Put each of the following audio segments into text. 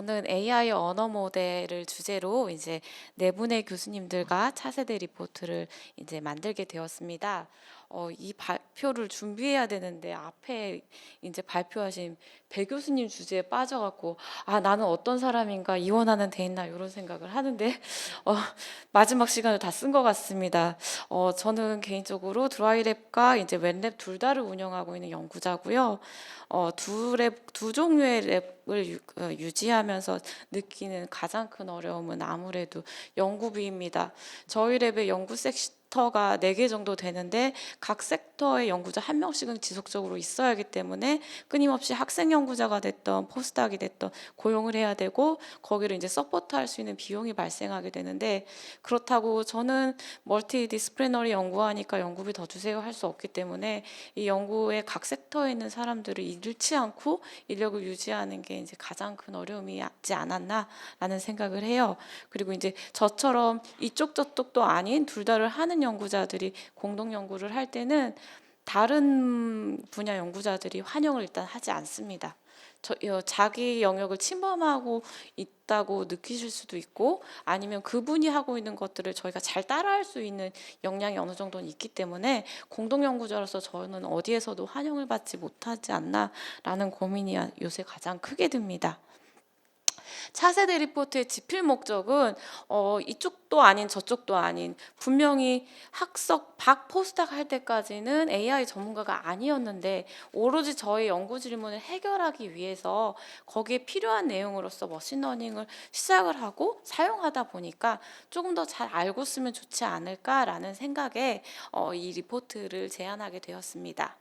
저는 AI 언어 모델을 주제로 이제 네 분의 교수님들과 차세대 리포트를 이제 만들게 되었습니다. 이 발표를 준비해야 되는데 앞에 이제 발표하신 배 교수님 주제에 빠져갖고 나는 어떤 사람인가 이원하는 돼 있나 이런 생각을 하는데 어, 마지막 시간을 다 쓴 것 같습니다. 저는 개인적으로 드라이랩과 이제 웹랩 둘 다를 운영하고 있는 연구자고요. 두 종류의 랩을 유지하면서 느끼는 가장 큰 어려움은 아무래도 연구비입니다. 저희 랩의 연구 섹터가 4개 정도 되는데 각 섹터의 연구자 한 명씩은 지속적으로 있어야 하기 때문에 끊임없이 학생 연구자가 됐던 포스닥이 됐던 고용을 해야 되고 거기를 이제 서포트할 수 있는 비용이 발생하게 되는데 그렇다고 저는 멀티 디스플리너리 연구하니까 연구비 더 주세요 할 수 없기 때문에 이 연구의 각 섹터에 있는 사람들을 잃지 않고 인력을 유지하는 게 이제 가장 큰 어려움이지 않았나라는 생각을 해요. 그리고 이제 저처럼 이쪽 저쪽도 아닌 둘 다를 하는 연구자들이 공동 연구를 할 때는 다른 분야 연구자들이 환영을 일단 하지 않습니다. 자기 영역을 침범하고 있다고 느끼실 수도 있고 아니면 그분이 하고 있는 것들을 저희가 잘 따라할 수 있는 역량이 어느 정도는 있기 때문에 공동 연구자로서 저는 어디에서도 환영을 받지 못하지 않나라는 고민이 요새 가장 크게 듭니다. 차세대 리포트의 지필 목적은 이쪽도 아닌 저쪽도 아닌 분명히 박 포스닥 할 때까지는 AI 전문가가 아니었는데 오로지 저의 연구 질문을 해결하기 위해서 거기에 필요한 내용으로서 머신러닝을 시작을 하고 사용하다 보니까 조금 더 잘 알고 쓰면 좋지 않을까라는 생각에 이 리포트를 제안하게 되었습니다.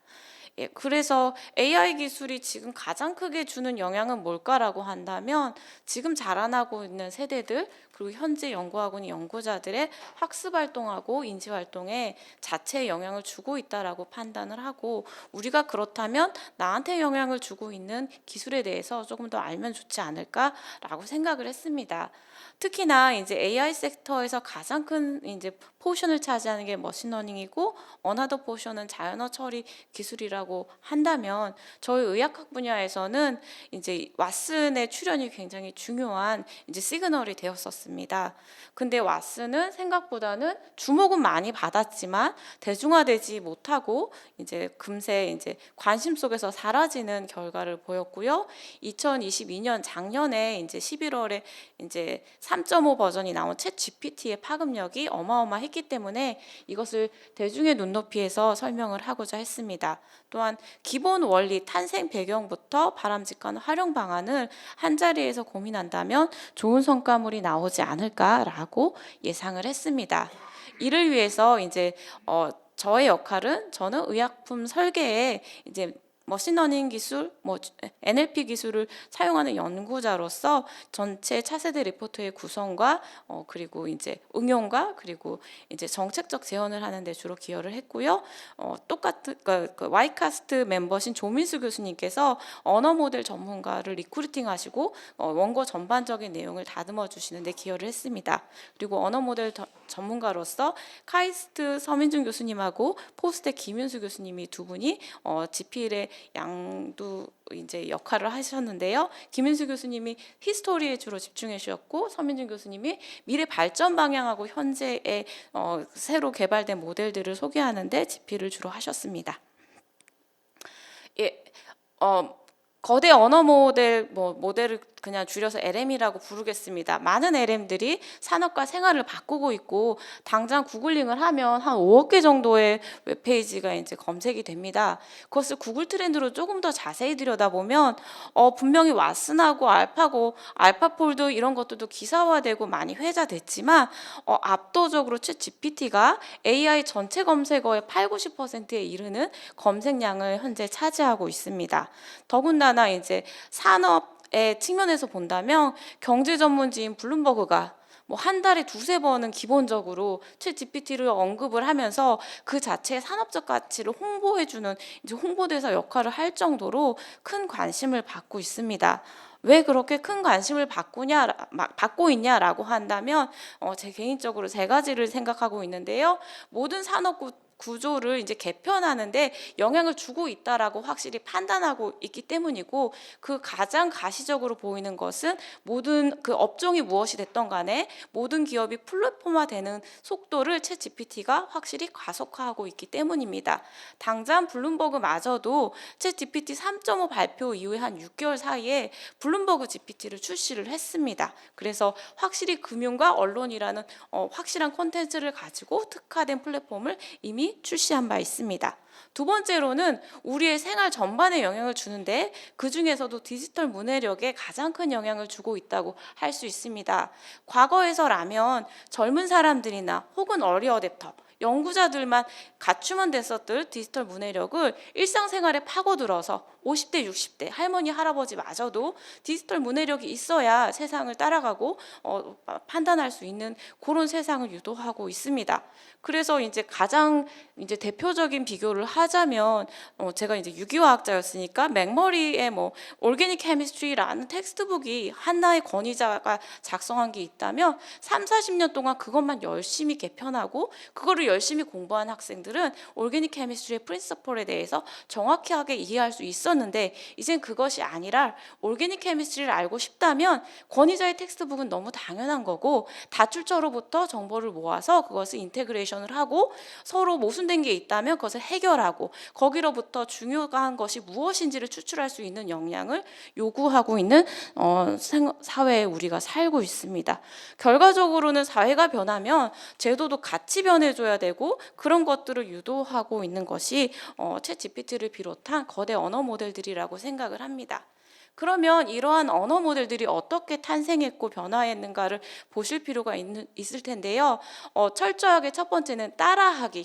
그래서 AI 기술이 지금 가장 크게 주는 영향은 뭘까라고 한다면 지금 자라나고 있는 세대들 그리고 현재 연구하고 있는 연구자들의 학습 활동하고 인지 활동에 자체에 영향을 주고 있다라고 판단을 하고 우리가 그렇다면 나한테 영향을 주고 있는 기술에 대해서 조금 더 알면 좋지 않을까라고 생각을 했습니다. 특히나 이제 AI 섹터에서 가장 큰 이제 포션을 차지하는 게 머신러닝이고 어나더 포션은 자연어 처리 기술이라고 한다면 저희 의학학 분야에서는 이제 왓슨의 출현이 굉장히 중요한 이제 시그널이 되었었습니다. 근데 왓슨은 생각보다는 주목은 많이 받았지만 대중화되지 못하고 이제 금세 이제 관심 속에서 사라지는 결과를 보였고요. 2022년 작년에 이제 11월에 이제 3.5 버전이 나온 챗 GPT의 파급력이 어마어마했기 때문에 이것을 대중의 눈높이에서 설명을 하고자 했습니다. 또한 기본 원리, 탄생 배경부터 바람직한 활용 방안을 한자리에서 고민한다면 좋은 성과물이 나오지 않을까라고 예상을 했습니다. 이를 위해서 이제 저의 역할은 저는 의약품 설계에 이제 머신러닝 기술, NLP 기술을 사용하는 연구자로서 전체 차세대 리포트의 구성과 그리고 이제 응용과 그리고 이제 정책적 제언을 하는데 주로 기여를 했고요. 똑같은 와이카스트 멤버신 조민수 교수님께서 언어 모델 전문가를 리크루팅하시고 원고 전반적인 내용을 다듬어 주시는데 기여를 했습니다. 그리고 언어 모델 전문가로서 카이스트 서민준 교수님하고 포스텍 김윤수 교수님이 두 분이 지필의 양두 이제 역할을 하셨는데요. 김윤수 교수님이 히스토리에 주로 집중해 주셨고 서민준 교수님이 미래 발전 방향하고 현재의 새로 개발된 모델들을 소개하는데 집필을 주로 하셨습니다. 거대 언어 모델을 그냥 줄여서 LM이라고 부르겠습니다. 많은 LM들이 산업과 생활을 바꾸고 있고 당장 구글링을 하면 한 5억 개 정도의 웹페이지가 이제 검색이 됩니다. 그것을 구글 트렌드로 조금 더 자세히 들여다보면 분명히 왓슨하고 알파고 알파폴드 이런 것들도 기사화되고 많이 회자됐지만 압도적으로 챗 GPT가 AI 전체 검색어의 80~90%에 이르는 검색량을 현재 차지하고 있습니다. 더군다나 이제 산업의 측면에서 본다면 경제 전문지인 블룸버그가 한 달에 2~3번은 기본적으로 챗 GPT를 언급을 하면서 그 자체의 산업적 가치를 홍보해주는 이제 홍보대사 역할을 할 정도로 큰 관심을 받고 있습니다. 왜 그렇게 큰 관심을 받고 있냐라고 한다면 제 개인적으로 3가지를 생각하고 있는데요. 모든 산업군 구조를 이제 개편하는데 영향을 주고 있다라고 확실히 판단하고 있기 때문이고, 그 가장 가시적으로 보이는 것은 모든 그 업종이 무엇이 됐던 간에 모든 기업이 플랫폼화되는 속도를 챗 GPT가 확실히 가속화하고 있기 때문입니다. 당장 블룸버그마저도 챗 GPT 3.5 발표 이후에 한 6개월 사이에 블룸버그 GPT를 출시를 했습니다. 그래서 확실히 금융과 언론이라는 확실한 콘텐츠를 가지고 특화된 플랫폼을 이미 출시한 바 있습니다. 두 번째로는 우리의 생활 전반에 영향을 주는데, 그 중에서도 디지털 문해력에 가장 큰 영향을 주고 있다고 할 수 있습니다. 과거에서라면 젊은 사람들이나 혹은 어리 어댑터, 연구자들만 갖추면 됐었던 디지털 문해력을 일상생활에 파고들어서 50대, 60대 할머니, 할아버지마저도 디지털 문해력이 있어야 세상을 따라가고 판단할 수 있는 그런 세상을 유도하고 있습니다. 그래서 이제 가장 이제 대표적인 비교를 하자면, 제가 이제 유기화학자였으니까 맥머리의 올게닉 케미스트리라는 텍스트북이 한나의 권위자가 작성한 게 있다면 3, 40년 동안 그것만 열심히 개편하고 그거를 열심히 공부한 학생들은 올게닉 케미스트리의 프린시플에 대해서 정확하게 이해할 수 있었는데, 이젠 그것이 아니라 올게닉 케미스트리를 알고 싶다면 권위자의 텍스트북은 너무 당연한 거고, 다출처로부터 정보를 모아서 그것을 인테그레이션을 하고 서로 모순된 게 있다면 그것을 해결하고 거기로부터 중요한 것이 무엇인지를 추출할 수 있는 역량을 요구하고 있는 사회에 우리가 살고 있습니다. 결과적으로는 사회가 변하면 제도도 같이 변해줘야 되고, 그런 것들을 유도하고 있는 것이 챗 GPT를 비롯한 거대 언어 모델들이라고 생각을 합니다. 그러면 이러한 언어 모델들이 어떻게 탄생했고 변화했는가를 보실 필요가 있을 텐데요. 철저하게 첫 번째는 따라하기,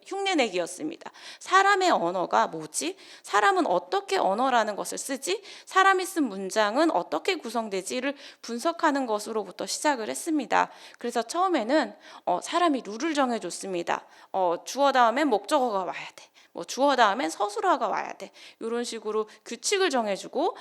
흉내내기였습니다. 사람의 언어가 뭐지? 사람은 어떻게 언어라는 것을 쓰지? 사람이 쓴 문장은 어떻게 구성되지를 분석하는 것으로부터 시작을 했습니다. 그래서 처음에는 사람이 룰을 정해줬습니다. 주어 다음에 목적어가 와야 돼. 주어 다음엔 서술어가 와야 돼. 이런 식으로 규칙을 정해주고,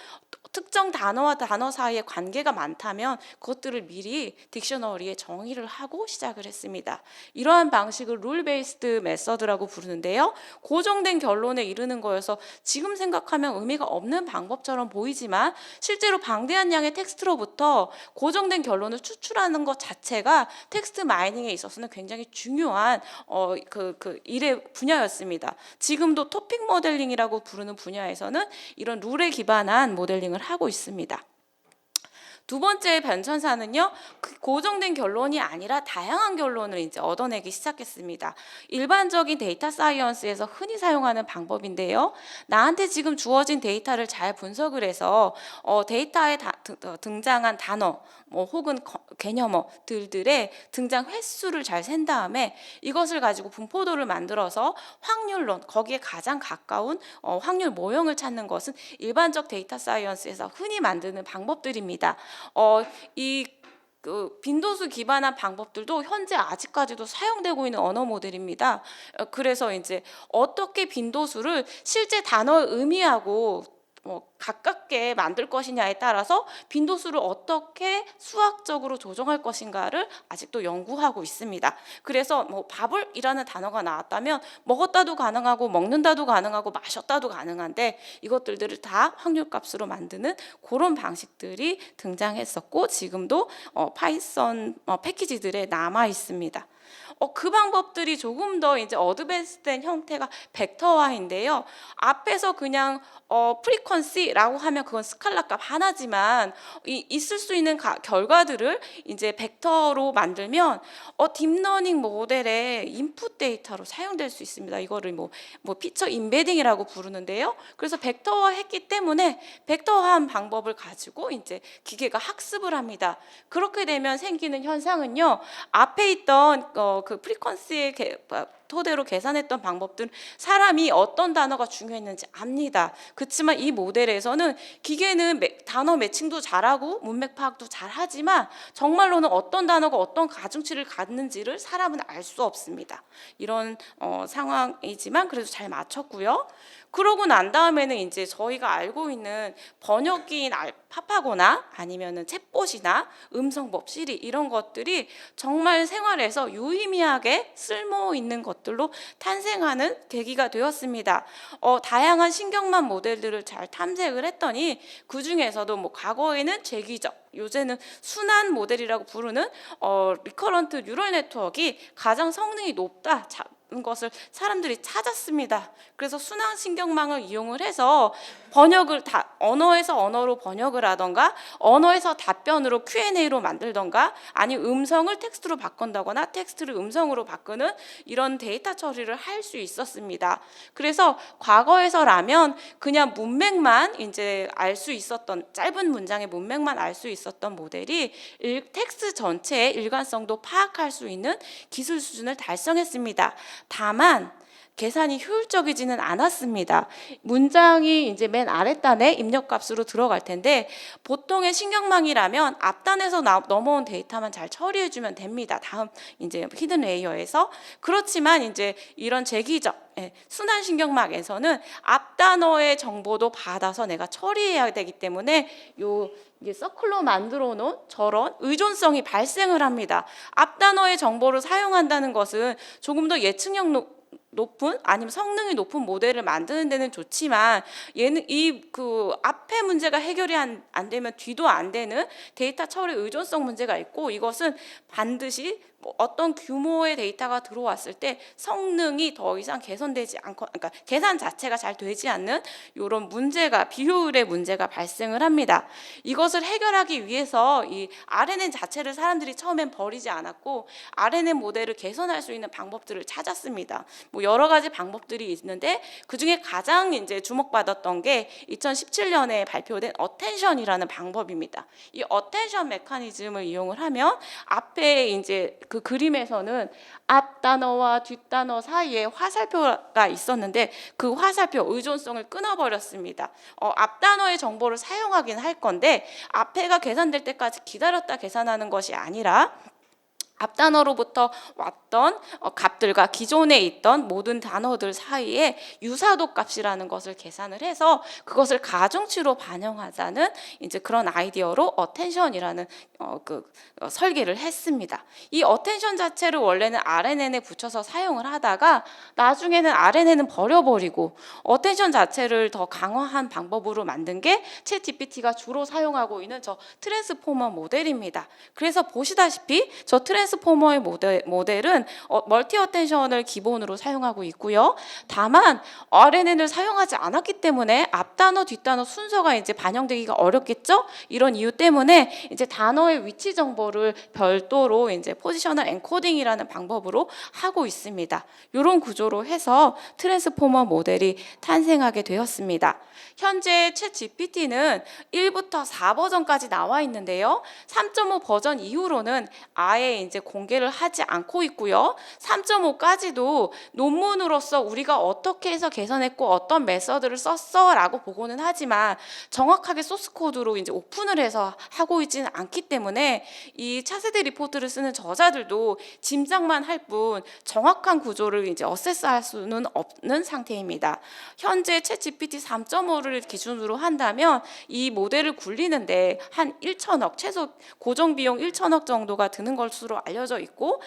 특정 단어와 단어 사이에 관계가 많다면 그것들을 미리 딕셔너리에 정의를 하고 시작을 했습니다. 이러한 방식을 룰 베이스드 메서드라고 부르는데요. 고정된 결론에 이르는 거여서 지금 생각하면 의미가 없는 방법처럼 보이지만, 실제로 방대한 양의 텍스트로부터 고정된 결론을 추출하는 것 자체가 텍스트 마이닝에 있어서는 굉장히 중요한 일의 분야였습니다. 지금도 토픽 모델링이라고 부르는 분야에서는 이런 룰에 기반한 모델링을 하고 있습니다. 두 번째 변천사는요, 고정된 결론이 아니라 다양한 결론을 이제 얻어내기 시작했습니다. 일반적인 데이터 사이언스에서 흔히 사용하는 방법인데요. 나한테 지금 주어진 데이터를 잘 분석을 해서 데이터에 등장한 단어 혹은 개념어들의 등장 횟수를 잘 센 다음에 이것을 가지고 분포도를 만들어서 확률론, 거기에 가장 가까운 확률 모형을 찾는 것은 일반적 데이터 사이언스에서 흔히 만드는 방법들입니다. 빈도수 기반한 방법들도 현재 아직까지도 사용되고 있는 언어 모델입니다. 그래서 이제 어떻게 빈도수를 실제 단어의 의미하고 가깝게 만들 것이냐에 따라서 빈도수를 어떻게 수학적으로 조정할 것인가를 아직도 연구하고 있습니다. 그래서 밥을이라는 단어가 나왔다면 먹었다도 가능하고 먹는다도 가능하고 마셨다도 가능한데, 이것들을 다 확률값으로 만드는 그런 방식들이 등장했었고 지금도 파이썬 패키지들에 남아 있습니다. 그 방법들이 조금 더 이제 어드밴스된 형태가 벡터화인데요. 앞에서 그냥 프리퀀시라고 하면 그건 스칼라 값 하나지만 있을 수 있는 결과들을 이제 벡터로 만들면 딥러닝 모델의 인풋 데이터로 사용될 수 있습니다. 이거를 피처 인베딩이라고 부르는데요. 그래서 벡터화했기 때문에 벡터화한 방법을 가지고 이제 기계가 학습을 합니다. 그렇게 되면 생기는 현상은요, 앞에 있던 그 프리퀀시의 토대로 계산했던 방법들은 사람이 어떤 단어가 중요했는지 압니다. 그렇지만 이 모델에서는 기계는 단어 매칭도 잘하고 문맥 파악도 잘하지만 정말로는 어떤 단어가 어떤 가중치를 갖는지를 사람은 알 수 없습니다. 이런 상황이지만 그래도 잘 맞췄고요. 그러고 난 다음에는 이제 저희가 알고 있는 번역기인 파파고나 아니면은 챗봇이나 음성법 시리 이런 것들이 정말 생활에서 유의미하게 쓸모 있는 것들로 탄생하는 계기가 되었습니다. 다양한 신경망 모델들을 잘 탐색을 했더니 그 중에서도 뭐 과거에는 재기적, 요새는 순환 모델이라고 부르는 리커런트 뉴럴 네트워크가 가장 성능이 높다. 것을 사람들이 찾았습니다. 그래서 순환신경망을 이용을 해서 번역을 언어에서 언어로 번역을 하던가 언어에서 답변으로 Q&A로 만들던가 아니면 음성을 텍스트로 바꾼다거나 텍스트를 음성으로 바꾸는 이런 데이터 처리를 할 수 있었습니다. 그래서 과거에서라면 그냥 문맥만 이제 알 수 있었던 짧은 문장의 문맥만 알 수 있었던 모델이 텍스트 전체의 일관성도 파악할 수 있는 기술 수준을 달성했습니다. 다만 계산이 효율적이지는 않았습니다. 문장이 이제 맨 아랫단에 입력값으로 들어갈 텐데 보통의 신경망이라면 앞단에서 넘어온 데이터만 잘 처리해주면 됩니다. 다음 이제 히든 레이어에서. 그렇지만 이제 이런 재기적 순환 신경망에서는 앞단어의 정보도 받아서 내가 처리해야 되기 때문에 이게 서클로 만들어 놓은 저런 의존성이 발생을 합니다. 앞단어의 정보를 사용한다는 것은 조금 더 예측력 높은 아니면 성능이 높은 모델을 만드는 데는 좋지만 얘는 그 앞에 문제가 해결이 안 되면 뒤도 안 되는 데이터 처리 의존성 문제가 있고 이것은 반드시 어떤 규모의 데이터가 들어왔을 때 성능이 더 이상 개선되지 않고 그러니까 계산 자체가 잘 되지 않는 이런 문제가 비효율의 문제가 발생을 합니다. 이것을 해결하기 위해서 이 RNN 자체를 사람들이 처음엔 버리지 않았고 RNN 모델을 개선할 수 있는 방법들을 찾았습니다. 뭐 여러 가지 방법들이 있는데 그 중에 가장 이제 주목받았던 게 2017년에 발표된 어텐션이라는 방법입니다. 이 어텐션 메커니즘을 이용을 하면 앞에 이제 그 그림에서는 앞 단어와 뒷 단어 사이에 화살표가 있었는데 그 화살표 의존성을 끊어버렸습니다. 앞 단어의 정보를 사용하긴 할 건데 앞에가 계산될 때까지 기다렸다 계산하는 것이 아니라 앞 단어로부터 왔던 값들과 기존에 있던 모든 단어들 사이에 유사도 값이라는 것을 계산을 해서 그것을 가중치로 반영하자는 이제 그런 아이디어로 어텐션이라는 설계를 했습니다. 이 어텐션 자체를 원래는 RNN에 붙여서 사용을 하다가 나중에는 RNN은 버려버리고 어텐션 자체를 더 강화한 방법으로 만든 게 챗GPT가 주로 사용하고 있는 저 트랜스포머 모델입니다. 그래서 보시다시피 저 트랜스포머의 모델은 멀티 어텐션을 기본으로 사용하고 있고요. 다만 RNN을 사용하지 않았기 때문에 앞단어 뒷단어 순서가 이제 반영되기가 어렵겠죠? 이런 이유 때문에 이제 단어의 위치 정보를 별도로 이제 포지셔널 엔코딩이라는 방법으로 하고 있습니다. 이런 구조로 해서 트랜스포머 모델이 탄생하게 되었습니다. 현재 챗 GPT는 1부터 4 버전까지 나와 있는데요. 3.5 버전 이후로는 아예 이제 공개를 하지 않고 있고요. 3.5까지도 논문으로서 우리가 어떻게 해서 개선했고 어떤 메서드를 썼어라고 보고는 하지만 정확하게 소스 코드로 이제 오픈을 해서 하고 있지는 않기 때문에 이 차세대 리포트를 쓰는 저자들도 짐작만 할 뿐 정확한 구조를 이제 어세스할 수는 없는 상태입니다. 현재 챗 GPT 3.5를 기준으로 한다면 이 모델을 굴리는데 한 1천억 최소 고정 비용 1천억 정도가 드는 것으로 알려져 있고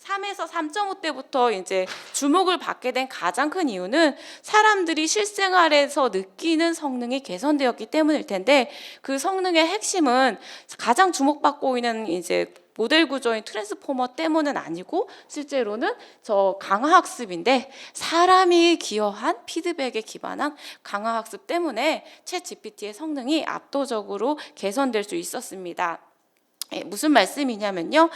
3에서 3.5 때부터 이제 주목을 받게 된 가장 큰 이유는 사람들이 실생활에서 느끼는 성능이 개선되었기 때문일 텐데 그 성능의 핵심은 가장 주목받고 있는 이제 모델 구조인 트랜스포머 때문은 아니고 실제로는 저 강화학습인데 사람이 기여한 피드백에 기반한 강화학습 때문에 챗 GPT의 성능이 압도적으로 개선될 수 있었습니다. 무슨 말씀이냐면요.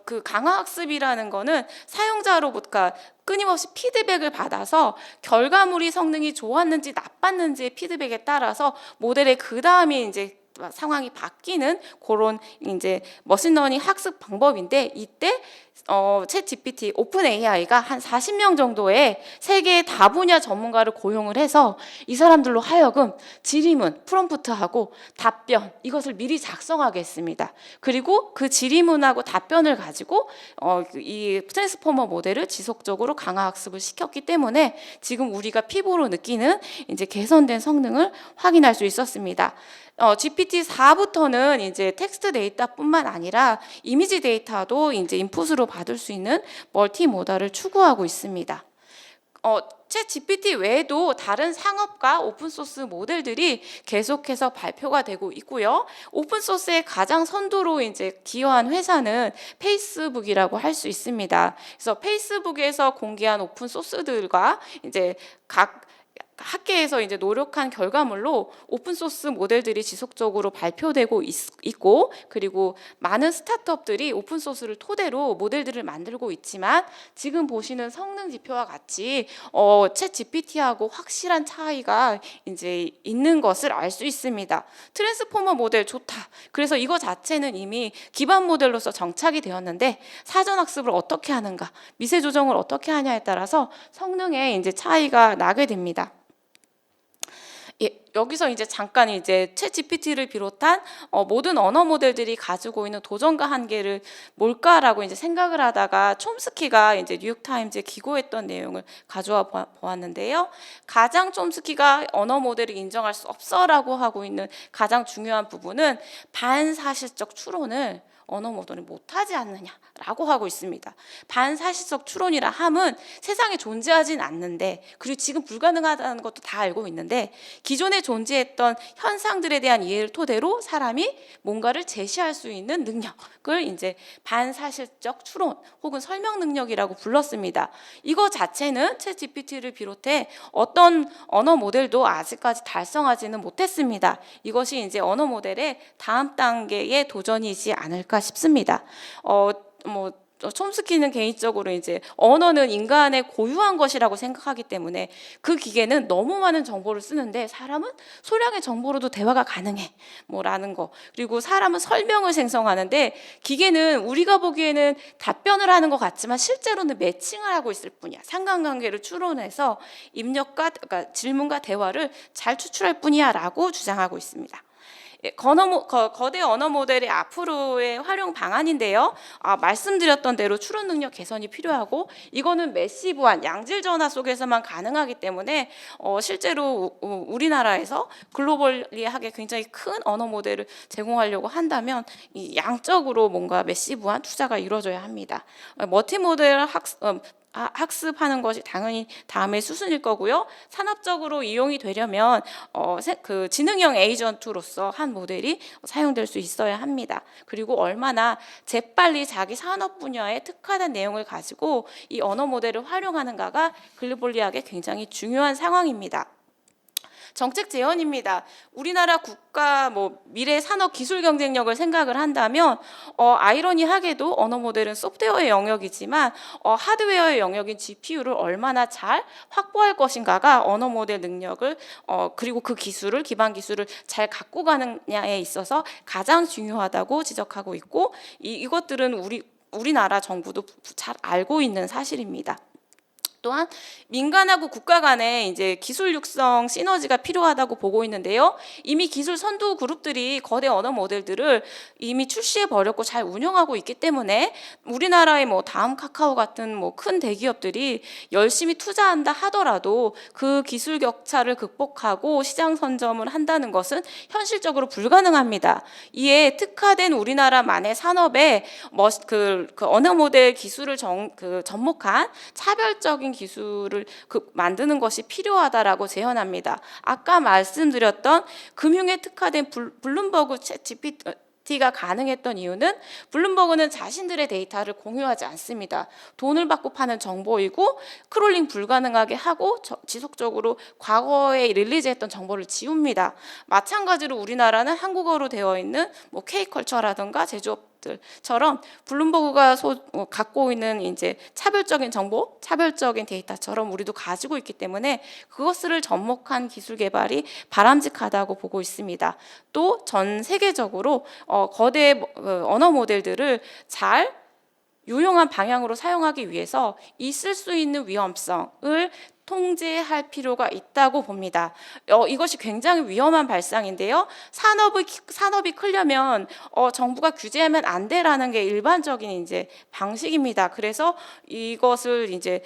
그 강화학습이라는 거는 사용자로부터 끊임없이 피드백을 받아서 결과물이 성능이 좋았는지 나빴는지의 피드백에 따라서 모델의 그 다음에 이제 상황이 바뀌는 그런 이제 머신러닝 학습 방법인데, 이때 챗 GPT 오픈 AI가 한 40명 정도의 세계 다 분야 전문가를 고용을 해서 이 사람들로 하여금 질의문 프롬프트하고 답변 이것을 미리 작성하게 했습니다. 그리고 그 질의문하고 답변을 가지고 이 트랜스포머 모델을 지속적으로 강화 학습을 시켰기 때문에 지금 우리가 피부로 느끼는 이제 개선된 성능을 확인할 수 있었습니다. GPT-4부터는 이제 텍스트 데이터뿐만 아니라 이미지 데이터도 이제 인풋으로 받을 수 있는 멀티 모달을 추구하고 있습니다. 챗 GPT 외에도 다른 상업과 오픈소스 모델들이 계속해서 발표가 되고 있고요. 오픈소스에 가장 선두로 이제 기여한 회사는 페이스북이라고 할 수 있습니다. 그래서 페이스북에서 공개한 오픈소스들과 이제 각 학계에서 이제 노력한 결과물로 오픈소스 모델들이 지속적으로 발표되고 있고, 그리고 많은 스타트업들이 오픈소스를 토대로 모델들을 만들고 있지만 지금 보시는 성능 지표와 같이 챗 GPT하고 확실한 차이가 이제 있는 것을 알 수 있습니다. 트랜스포머 모델 좋다. 그래서 이거 자체는 이미 기반 모델로서 정착이 되었는데 사전 학습을 어떻게 하는가, 미세 조정을 어떻게 하냐에 따라서 성능에 이제 차이가 나게 됩니다. 여기서 이제 잠깐 이제 챗 GPT를 비롯한 모든 언어 모델들이 가지고 있는 도전과 한계를 뭘까라고 이제 생각을 하다가 촘스키가 이제 뉴욕 타임즈에 기고했던 내용을 가져와 보았는데요. 가장 촘스키가 언어 모델을 인정할 수 없어라고 하고 있는 가장 중요한 부분은 반사실적 추론을 언어 모델이 못하지 않느냐라고 하고 있습니다. 반사실적 추론이라 함은 세상에 존재하진 않는데, 그리고 지금 불가능하다는 것도 다 알고 있는데, 기존에 존재했던 현상들에 대한 이해를 토대로 사람이 뭔가를 제시할 수 있는 능력을 이제 반사실적 추론 혹은 설명 능력이라고 불렀습니다. 이거 자체는 챗 GPT를 비롯해 어떤 언어 모델도 아직까지 달성하지는 못했습니다. 이것이 이제 언어 모델의 다음 단계의 도전이지 않을까 싶습니다. 촘스키는 개인적으로 이제 언어는 인간의 고유한 것이라고 생각하기 때문에 그 기계는 너무 많은 정보를 쓰는데 사람은 소량의 정보로도 대화가 가능해 라는 거, 그리고 사람은 설명을 생성하는데 기계는 우리가 보기에는 답변을 하는 것 같지만 실제로는 매칭을 하고 있을 뿐이야. 상관관계를 추론해서 입력과 그러니까 질문과 대화를 잘 추출할 뿐이야 라고 주장하고 있습니다. 거대 언어 모델의 앞으로의 활용 방안인데요. 말씀드렸던 대로 추론 능력 개선이 필요하고, 이거는 매시브한 양질 전화 속에서만 가능하기 때문에 실제로 우리나라에서 글로벌리하게 굉장히 큰 언어 모델을 제공하려고 한다면 이 양적으로 뭔가 매시브한 투자가 이루어져야 합니다. 멀티모델 학습하는 것이 당연히 다음의 수순일 거고요. 산업적으로 이용이 되려면 그 지능형 에이전트로서 한 모델이 사용될 수 있어야 합니다. 그리고 얼마나 재빨리 자기 산업 분야에 특화된 내용을 가지고 이 언어 모델을 활용하는가가 글로벌리하게 굉장히 중요한 상황입니다. 정책 제언입니다. 우리나라 국가 미래 산업 기술 경쟁력을 생각을 한다면 아이러니하게도 언어 모델은 소프트웨어의 영역이지만 하드웨어의 영역인 GPU를 얼마나 잘 확보할 것인가가 언어 모델 능력을 그리고 그 기술을 기반 기술을 잘 갖고 가느냐에 있어서 가장 중요하다고 지적하고 있고, 이것들은 우리나라 정부도 잘 알고 있는 사실입니다. 또한 민간하고 국가 간에 이제 기술 육성 시너지가 필요하다고 보고 있는데요. 이미 기술 선두 그룹들이 거대 언어 모델들을 이미 출시해 버렸고 잘 운영하고 있기 때문에 우리나라의 다음 카카오 같은 큰 대기업들이 열심히 투자한다 하더라도 그 기술 격차를 극복하고 시장 선점을 한다는 것은 현실적으로 불가능합니다. 이에 특화된 우리나라만의 산업에 그 언어 모델 기술을 접목한 차별적인 기술을 만드는 것이 필요하다라고 제언합니다. 아까 말씀드렸던 금융에 특화된 블룸버그 챗 GPT가 가능했던 이유는 블룸버그는 자신들의 데이터를 공유하지 않습니다. 돈을 받고 파는 정보이고 크롤링 불가능하게 하고 지속적으로 과거에 릴리즈했던 정보를 지웁니다. 마찬가지로 우리나라는 한국어로 되어 있는 K컬처라든가 제조업 것들처럼 블룸버그가 갖고 있는 이제 차별적인 정보, 차별적인 데이터처럼 우리도 가지고 있기 때문에 그것을 접목한 기술 개발이 바람직하다고 보고 있습니다. 또 전 세계적으로 거대 언어 모델들을 잘 유용한 방향으로 사용하기 위해서 있을 수 있는 위험성을 통제할 필요가 있다고 봅니다. 이것이 굉장히 위험한 발상인데요. 산업이 크려면 정부가 규제하면 안 돼라는 게 일반적인 이제 방식입니다. 그래서 이것을 이제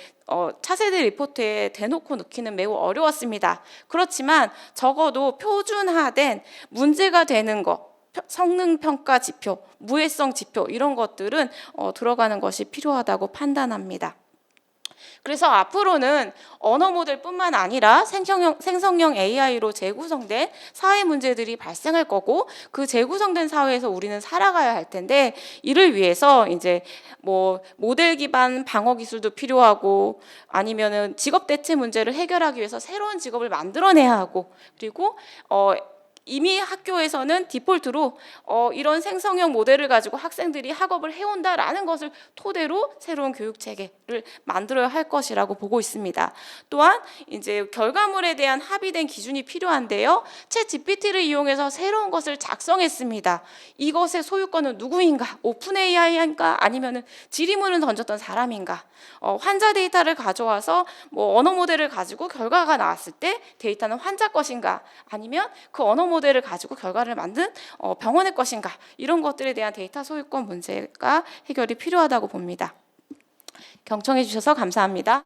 차세대 리포트에 대놓고 넣기는 매우 어려웠습니다. 그렇지만 적어도 표준화된 문제가 되는 것, 성능 평가 지표, 무해성 지표 이런 것들은 들어가는 것이 필요하다고 판단합니다. 그래서 앞으로는 언어 모델뿐만 아니라 생성형 AI로 재구성된 사회 문제들이 발생할 거고 그 재구성된 사회에서 우리는 살아가야 할 텐데 이를 위해서 이제 뭐 모델 기반 방어 기술도 필요하고 아니면은 직업 대체 문제를 해결하기 위해서 새로운 직업을 만들어내야 하고 그리고 이미 학교에서는 디폴트로 이런 생성형 모델을 가지고 학생들이 학업을 해온다라는 것을 토대로 새로운 교육 체계를 만들어야 할 것이라고 보고 있습니다. 또한 이제 결과물에 대한 합의된 기준이 필요한데요. 챗 GPT를 이용해서 새로운 것을 작성했습니다. 이것의 소유권은 누구인가? 오픈 AI인가? 아니면은 질의문을 던졌던 사람인가? 환자 데이터를 가져와서 뭐 언어 모델을 가지고 결과가 나왔을 때 데이터는 환자 것인가? 아니면 그 언어 모델을 가지고 결과를 만든 병원의 것인가? 이런 것들에 대한 데이터 소유권 문제가 해결이 필요하다고 봅니다. 경청해 주셔서 감사합니다.